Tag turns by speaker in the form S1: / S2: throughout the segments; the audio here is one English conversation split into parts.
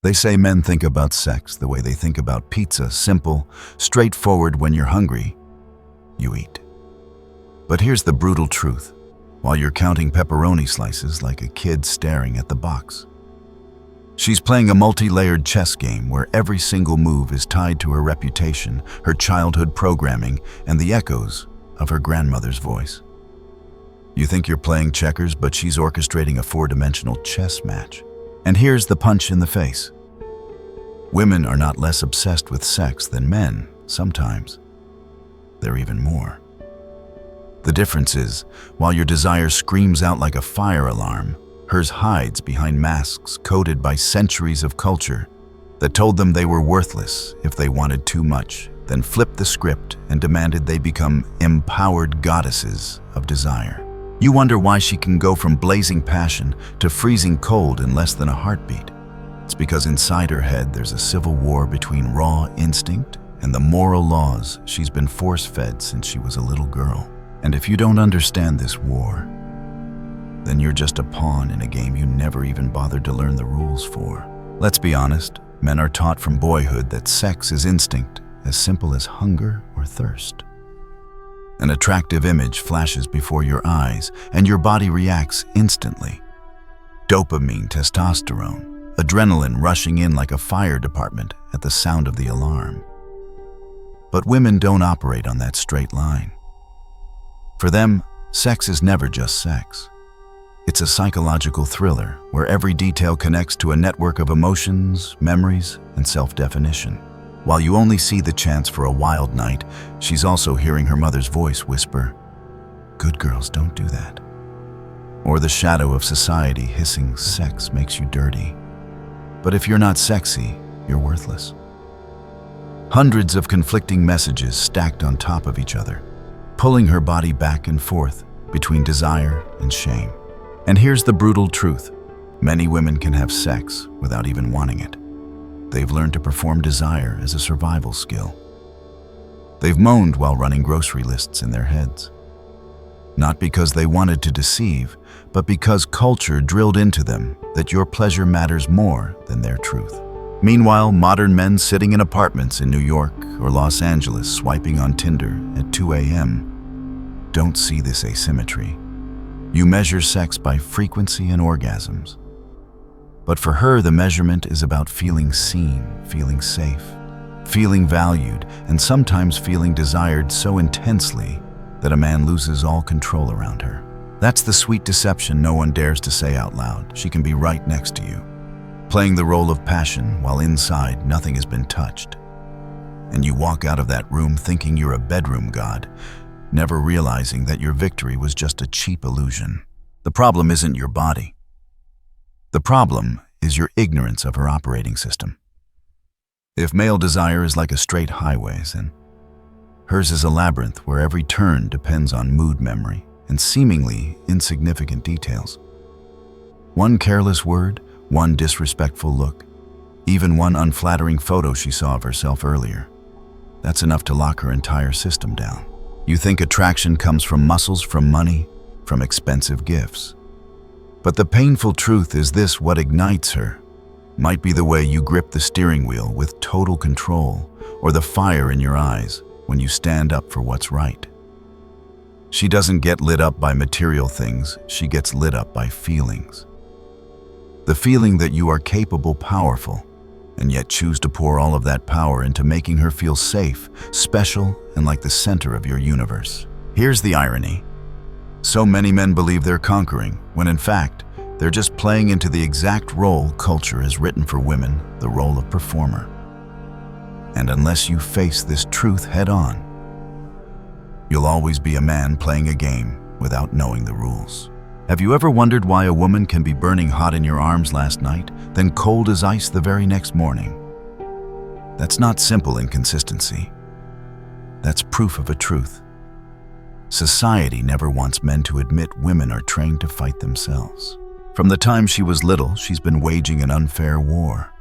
S1: They say men think about sex the way they think about pizza, simple, straightforward. When you're hungry, you eat. But here's the brutal truth. While you're counting pepperoni slices like a kid staring at the box, she's playing a multi-layered chess game where every single move is tied to her reputation, her childhood programming, and the echoes of her grandmother's voice. You think you're playing checkers, but she's orchestrating a four-dimensional chess match. And here's the punch in the face. Women are not less obsessed with sex than men, sometimes. They're even more. The difference is, while your desire screams out like a fire alarm, hers hides behind masks coded by centuries of culture that told them they were worthless if they wanted too much, then flipped the script and demanded they become empowered goddesses of desire. You wonder why she can go from blazing passion to freezing cold in less than a heartbeat. It's because inside her head there's a civil war between raw instinct and the moral laws she's been force-fed since she was a little girl. And if you don't understand this war, then you're just a pawn in a game you never even bothered to learn the rules for. Let's be honest, men are taught from boyhood that sex is instinct, as simple as hunger or thirst. An attractive image flashes before your eyes, and your body reacts instantly. Dopamine, testosterone, adrenaline rushing in like a fire department at the sound of the alarm. But women don't operate on that straight line. For them, sex is never just sex. It's a psychological thriller where every detail connects to a network of emotions, memories, and self-definition. While you only see the chance for a wild night, she's also hearing her mother's voice whisper, "Good girls don't do that." Or the shadow of society hissing, "Sex makes you dirty. But if you're not sexy, you're worthless." Hundreds of conflicting messages stacked on top of each other, pulling her body back and forth between desire and shame. And here's the brutal truth. Many women can have sex without even wanting it. They've learned to perform desire as a survival skill. They've moaned while running grocery lists in their heads. Not because they wanted to deceive, but because culture drilled into them that your pleasure matters more than their truth. Meanwhile, modern men sitting in apartments in New York or Los Angeles swiping on Tinder at 2 a.m. don't see this asymmetry. You measure sex by frequency and orgasms. But for her, the measurement is about feeling seen, feeling safe, feeling valued, and sometimes feeling desired so intensely that a man loses all control around her. That's the sweet deception no one dares to say out loud. She can be right next to you, playing the role of passion while inside nothing has been touched. And you walk out of that room thinking you're a bedroom god, never realizing that your victory was just a cheap illusion. The problem isn't your body. The problem is your ignorance of her operating system. If male desire is like a straight highway, then hers is a labyrinth where every turn depends on mood memory and seemingly insignificant details. One careless word, one disrespectful look, even one unflattering photo she saw of herself earlier. That's enough to lock her entire system down. You think attraction comes from muscles, from money, from expensive gifts. But the painful truth is this: what ignites her might be the way you grip the steering wheel with total control, or the fire in your eyes when you stand up for what's right. She doesn't get lit up by material things, she gets lit up by feelings. The feeling that you are capable, powerful, and yet choose to pour all of that power into making her feel safe, special, and like the center of your universe. Here's the irony. So many men believe they're conquering, when in fact, they're just playing into the exact role culture has written for women, the role of performer. And unless you face this truth head on, you'll always be a man playing a game without knowing the rules. Have you ever wondered why a woman can be burning hot in your arms last night, then cold as ice the very next morning? That's not simple inconsistency. That's proof of a truth. Society never wants men to admit women are trained to fight themselves. From the time she was little, she's been waging an unfair war.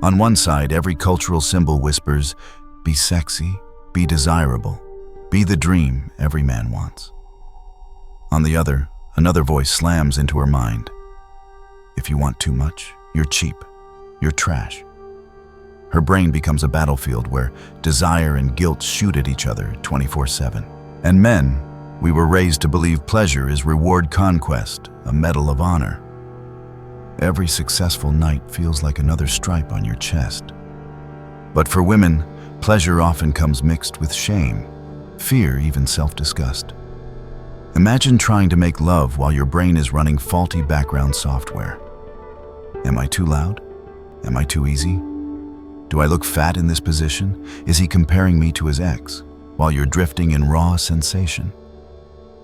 S1: On one side, every cultural symbol whispers, be sexy, be desirable, be the dream every man wants. On the other, another voice slams into her mind. If you want too much, you're cheap. you're trash. Her brain becomes a battlefield where desire and guilt shoot at each other 24/7. And men, we were raised to believe pleasure is reward conquest, a medal of honor. Every successful night feels like another stripe on your chest. But for women, pleasure often comes mixed with shame, fear, even self-disgust. Imagine trying to make love while your brain is running faulty background software. Am I too loud? Am I too easy? Do I look fat in this position? Is he comparing me to his ex? While you're drifting in raw sensation.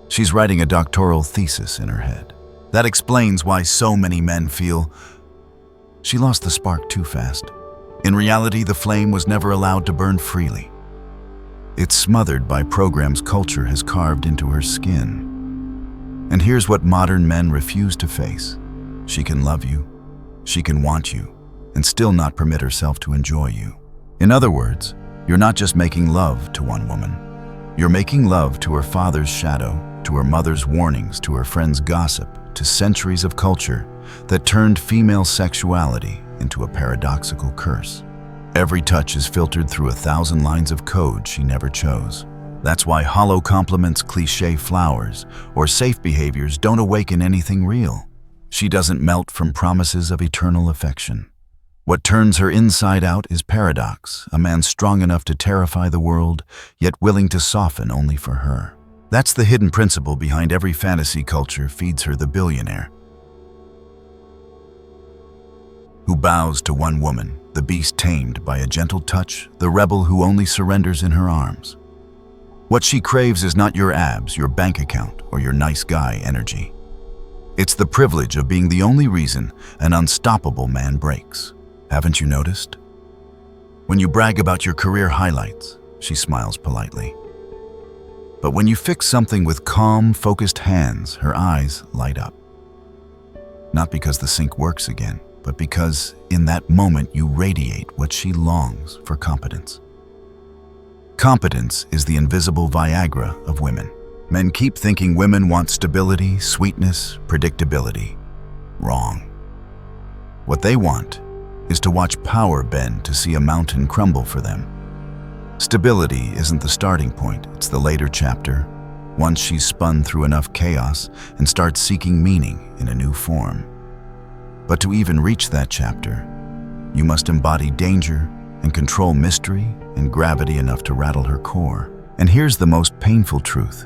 S1: She's writing a doctoral thesis in her head. That explains why so many men feel she lost the spark too fast. In reality, the flame was never allowed to burn freely. It's smothered by programs culture has carved into her skin. And here's what modern men refuse to face. She can love you, she can want you, and still not permit herself to enjoy you. In other words, you're not just making love to one woman. You're making love to her father's shadow, to her mother's warnings, to her friend's gossip, to centuries of culture that turned female sexuality into a paradoxical curse. Every touch is filtered through 1,000 lines of code she never chose. That's why hollow compliments, cliché flowers, or safe behaviors don't awaken anything real. She doesn't melt from promises of eternal affection. What turns her inside out is paradox, a man strong enough to terrify the world, yet willing to soften only for her. That's the hidden principle behind every fantasy culture feeds her the billionaire who bows to one woman, the beast tamed by a gentle touch, the rebel who only surrenders in her arms. What she craves is not your abs, your bank account, or your nice guy energy. It's the privilege of being the only reason an unstoppable man breaks. Haven't you noticed? When you brag about your career highlights, she smiles politely. But when you fix something with calm, focused hands, her eyes light up. Not because the sync works again, but because in that moment you radiate what she longs for: competence. Competence is the invisible Viagra of women. Men keep thinking women want stability, sweetness, predictability. Wrong. What they want is to watch power bend to see a mountain crumble for them. Stability isn't the starting point, it's the later chapter, once she's spun through enough chaos and starts seeking meaning in a new form. But to even reach that chapter, you must embody danger and control mystery and gravity enough to rattle her core. And here's the most painful truth.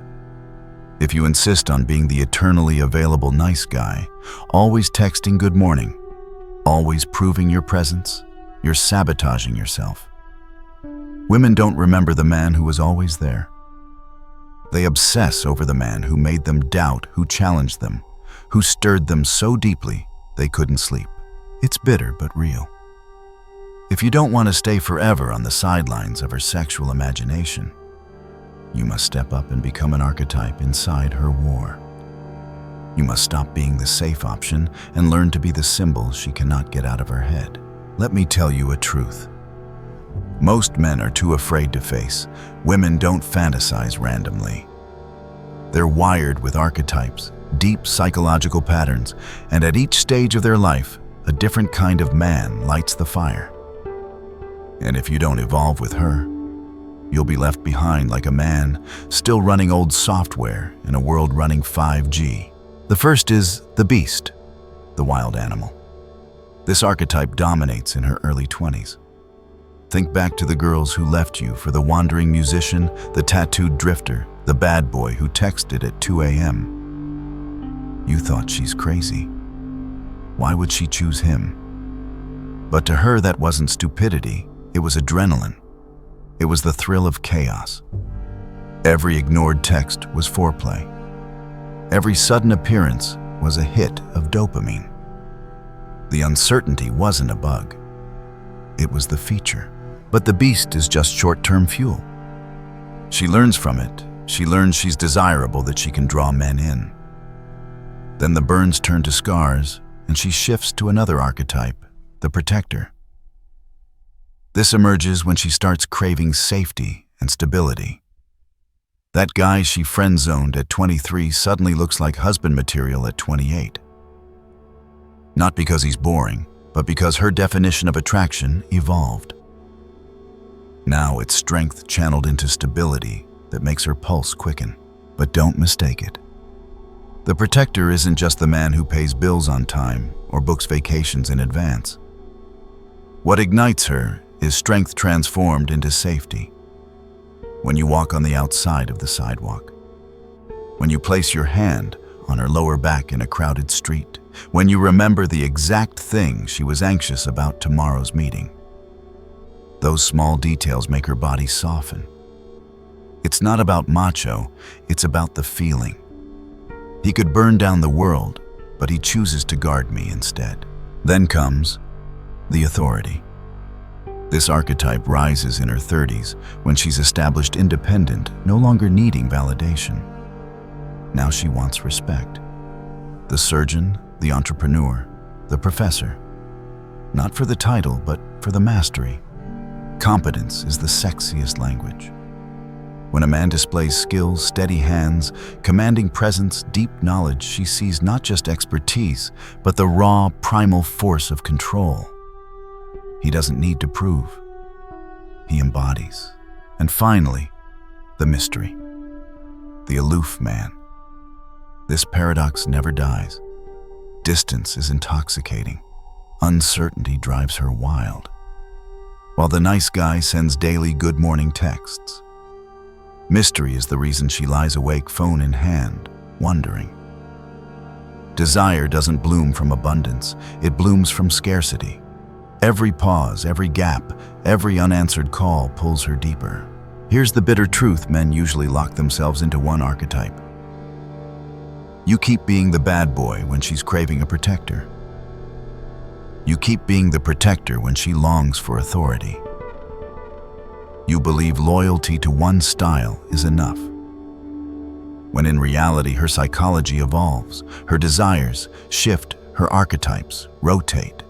S1: If you insist on being the eternally available nice guy, always texting good morning, always proving your presence, you're sabotaging yourself. Women don't remember the man who was always there. They obsess over the man who made them doubt, who challenged them, who stirred them so deeply they couldn't sleep. It's bitter but real. If you don't want to stay forever on the sidelines of her sexual imagination, you must step up and become an archetype inside her war. You must stop being the safe option and learn to be the symbol she cannot get out of her head. Let me tell you a truth. Most men are too afraid to face. Women don't fantasize randomly. They're wired with archetypes, deep psychological patterns, and at each stage of their life, a different kind of man lights the fire. And if you don't evolve with her, you'll be left behind like a man still running old software in a world running 5G. The first is the beast, the wild animal. This archetype dominates in her early 20s. Think back to the girls who left you for the wandering musician, the tattooed drifter, the bad boy who texted at 2 a.m. You thought she's crazy. Why would she choose him? But to her, that wasn't stupidity. It was adrenaline. It was the thrill of chaos. Every ignored text was foreplay. Every sudden appearance was a hit of dopamine. The uncertainty wasn't a bug. It was the feature. But the beast is just short-term fuel. She learns from it. She learns she's desirable, that she can draw men in. Then the burns turn to scars, and she shifts to another archetype, the protector. This emerges when she starts craving safety and stability. That guy she friend-zoned at 23 suddenly looks like husband material at 28. Not because he's boring, but because her definition of attraction evolved. Now it's strength channeled into stability that makes her pulse quicken. But don't mistake it. The protector isn't just the man who pays bills on time or books vacations in advance. What ignites her is strength transformed into safety. When you walk on the outside of the sidewalk, when you place your hand on her lower back in a crowded street, when you remember the exact thing she was anxious about tomorrow's meeting. Those small details make her body soften. It's not about macho, it's about the feeling. He could burn down the world, but he chooses to guard me instead. Then comes the authority. This archetype rises in her 30s when she's established independent, no longer needing validation. Now she wants respect. The surgeon, the entrepreneur, the professor. Not for the title, but for the mastery. Competence is the sexiest language. When a man displays skills, steady hands, commanding presence, deep knowledge, she sees not just expertise, but the raw, primal force of control. He doesn't need to prove. He embodies. And finally, the mystery. The aloof man. This paradox never dies. Distance is intoxicating. Uncertainty drives her wild. While the nice guy sends daily good morning texts. Mystery is the reason she lies awake, phone in hand, wondering. Desire doesn't bloom from abundance, it blooms from scarcity. Every pause, every gap, every unanswered call pulls her deeper. Here's the bitter truth: men usually lock themselves into one archetype. You keep being the bad boy when she's craving a protector. You keep being the protector when she longs for authority. You believe loyalty to one style is enough, when in reality her psychology evolves, her desires shift, her archetypes rotate.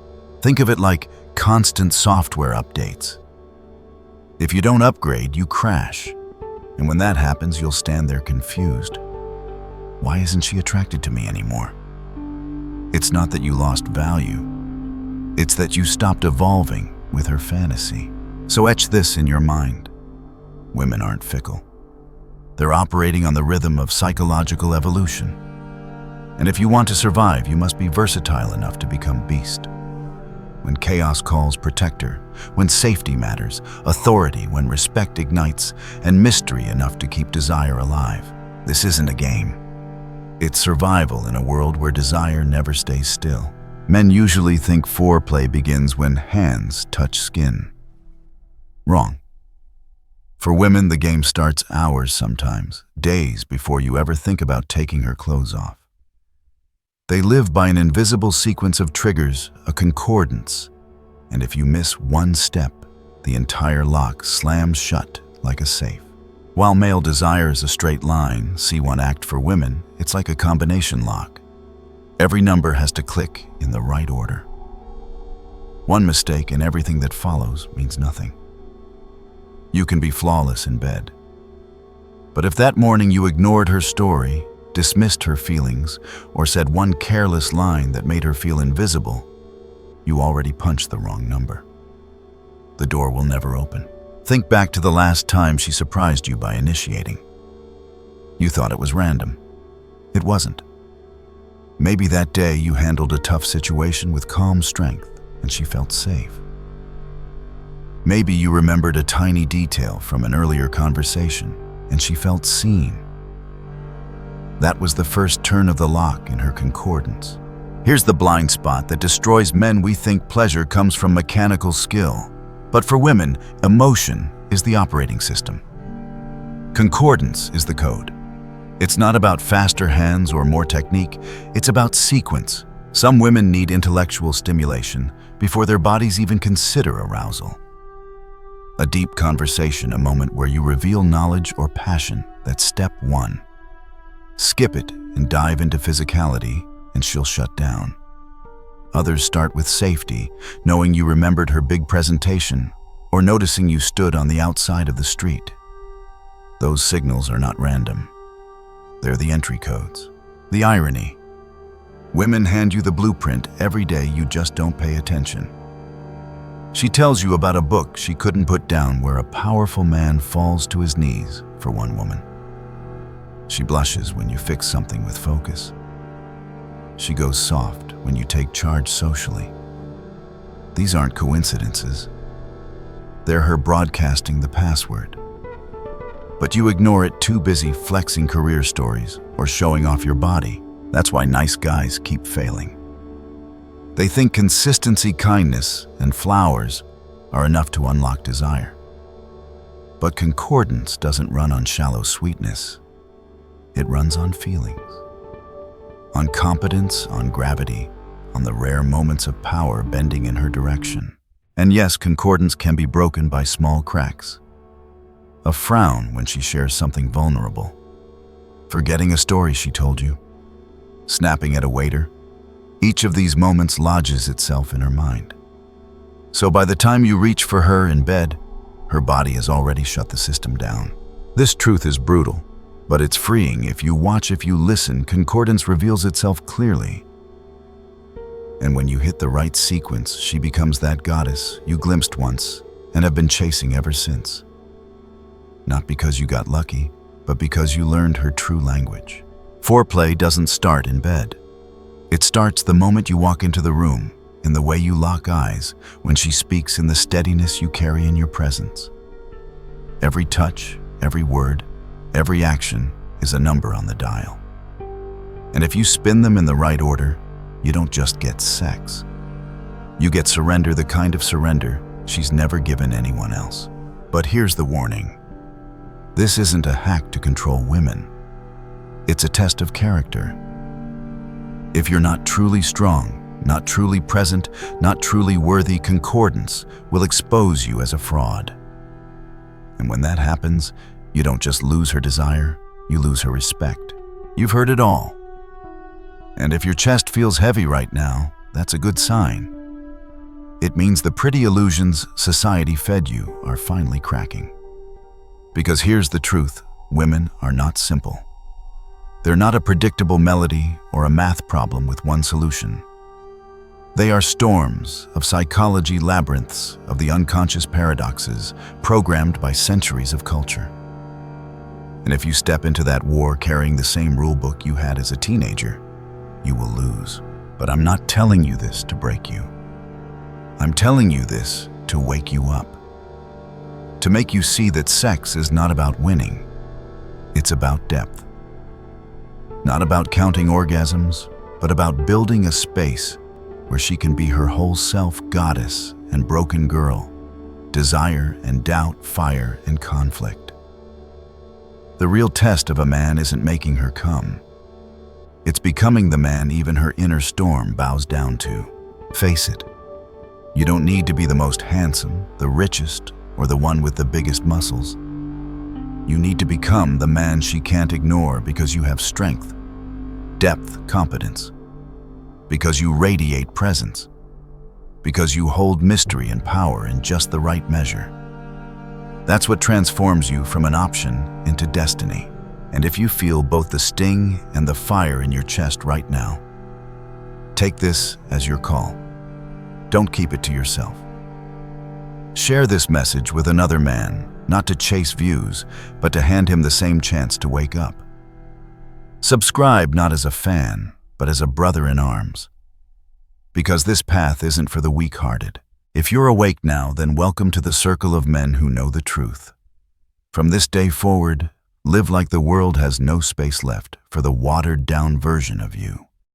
S1: Think of it like constant software updates. If you don't upgrade, you crash. And when that happens, you'll stand there confused. Why isn't she attracted to me anymore? It's not that you lost value. It's that you stopped evolving with her fantasy. So etch this in your mind. Women aren't fickle. They're operating on the rhythm of psychological evolution. And if you want to survive, you must be versatile enough to become beast. When chaos calls, protector. When safety matters, authority. When respect ignites, and mystery enough to keep desire alive. This isn't a game. It's survival in a world where desire never stays still. Men usually think foreplay begins when hands touch skin. Wrong. For women, the game starts hours, sometimes days, before you ever think about taking her clothes off. They live by an invisible sequence of triggers, a concordance, and if you miss one step, the entire lock slams shut like a safe. While male desire is a straight line, see one act for women, it's like a combination lock. Every number has to click in the right order. One mistake and everything that follows means nothing. You can be flawless in bed. But if that morning you ignored her story, dismissed her feelings, or said one careless line that made her feel invisible, you already punched the wrong number. The door will never open. Think back to the last time she surprised you by initiating. You thought it was random. It wasn't. Maybe that day you handled a tough situation with calm strength and she felt safe. Maybe you remembered a tiny detail from an earlier conversation and she felt seen. That was the first turn of the lock in her concordance. Here's the blind spot that destroys men. We think pleasure comes from mechanical skill, but for women, emotion is the operating system. Concordance is the code. It's not about faster hands or more technique, it's about sequence. Some women need intellectual stimulation before their bodies even consider arousal. A deep conversation, a moment where you reveal knowledge or passion, that's step one. Skip it and dive into physicality, and she'll shut down. Others start with safety, knowing you remembered her big presentation, or noticing you stood on the outside of the street. Those signals are not random. They're the entry codes. The irony. Women hand you the blueprint every day, you just don't pay attention. She tells you about a book she couldn't put down where a powerful man falls to his knees for one woman. She blushes when you fix something with focus. She goes soft when you take charge socially. These aren't coincidences. They're her broadcasting the password. But you ignore it, too busy flexing career stories or showing off your body. That's why nice guys keep failing. They think consistency, kindness, and flowers are enough to unlock desire. But concordance doesn't run on shallow sweetness. It runs on feelings. On competence, on gravity, on the rare moments of power bending in her direction. And yes, concordance can be broken by small cracks. A frown when she shares something vulnerable. Forgetting a story she told you. Snapping at a waiter. Each of these moments lodges itself in her mind. So by the time you reach for her in bed, her body has already shut the system down. This truth is brutal, but it's freeing. If you watch, if you listen, concordance reveals itself clearly. And when you hit the right sequence, she becomes that goddess you glimpsed once and have been chasing ever since. Not because you got lucky, but because you learned her true language. Foreplay doesn't start in bed. It starts the moment you walk into the room, in the way you lock eyes, when she speaks, in the steadiness you carry in your presence. Every touch, every word, every action is a number on the dial. And if you spin them in the right order, you don't just get sex. You get surrender, the kind of surrender she's never given anyone else. But here's the warning. This isn't a hack to control women. It's a test of character. If you're not truly strong, not truly present, not truly worthy, concordance will expose you as a fraud. And when that happens, you don't just lose her desire, you lose her respect. You've heard it all. And if your chest feels heavy right now, that's a good sign. It means the pretty illusions society fed you are finally cracking. Because here's the truth, women are not simple. They're not a predictable melody or a math problem with one solution. They are storms of psychology, labyrinths of the unconscious paradoxes programmed by centuries of culture. And if you step into that war carrying the same rulebook you had as a teenager, you will lose. But I'm not telling you this to break you. I'm telling you this to wake you up. To make you see that sex is not about winning. It's about depth. Not about counting orgasms, but about building a space where she can be her whole self, goddess and broken girl, desire and doubt, fire and conflict. The real test of a man isn't making her come. It's becoming the man even her inner storm bows down to. Face it, you don't need to be the most handsome, the richest, or the one with the biggest muscles. You need to become the man she can't ignore because you have strength, depth, competence, because you radiate presence, because you hold mystery and power in just the right measure. That's what transforms you from an option into destiny. And if you feel both the sting and the fire in your chest right now, take this as your call. Don't keep it to yourself. Share this message with another man, not to chase views, but to hand him the same chance to wake up. Subscribe not as a fan, but as a brother in arms. Because this path isn't for the weak-hearted. If you're awake now, then welcome to the circle of men who know the truth. From this day forward, live like the world has no space left for the watered-down version of you.